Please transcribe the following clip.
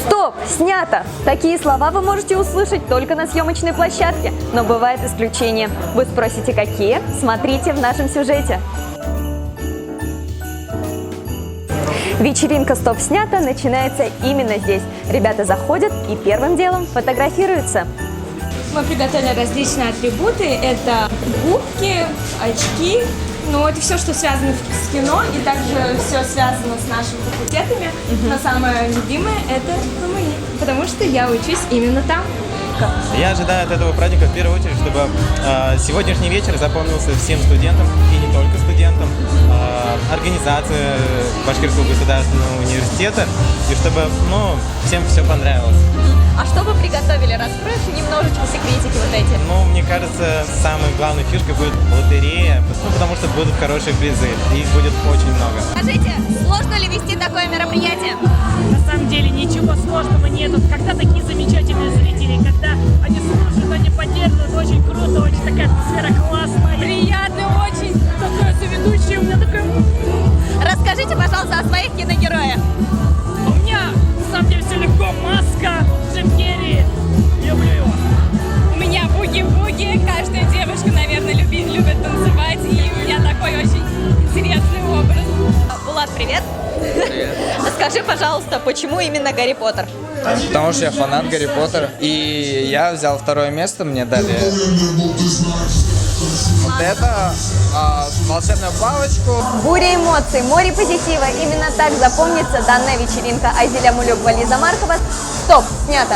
Стоп! Снято! Такие слова вы можете услышать только на съемочной площадке, но бывает исключение. Вы спросите, какие? Смотрите в нашем сюжете. Вечеринка «Стоп! Снято» начинается именно здесь. Ребята заходят и первым делом фотографируются. Мы приготовили различные атрибуты. Это губки, очки. Ну, это все, что связано с кино, и также все связано с нашими факультетами. Но самое любимое – это ФМИ, потому что я учусь именно там. Я ожидаю от этого праздника в первую очередь, чтобы сегодняшний вечер запомнился всем студентам, и не только студентам, организации Башкирского государственного университета, и чтобы всем все понравилось. А что вы приготовили? Раскроешь немножечко секретики вот эти? Мне кажется, самой главной фишкой будет лотерея, потому что будут хорошие призы, и их будет очень много. Скажите, сложно ли вести такое мероприятие? На самом деле ничего сложного нету. Когда такие замечательные зрители, когда они слушают, они поддерживают, очень круто, очень такая атмосфера классная. Приятно очень. Такая соведущая, у меня такая... Расскажите, пожалуйста, о своих киногероях. У меня, на самом деле, все легко. Маска, Джим Керри. Люблю его. У меня буги-буги. Каждая девушка, наверное, любит танцевать. И у меня такой очень интересный образ. Булат, привет. Привет. Скажи, пожалуйста, почему именно Гарри Поттер? Потому что я фанат Гарри Поттера. И я взял второе место, мне дали вот это, волшебную палочку. Буря эмоций, море позитива. Именно так запомнится данная вечеринка. Айзеля Мулюк, Вализа Маркова. Стоп! Снято!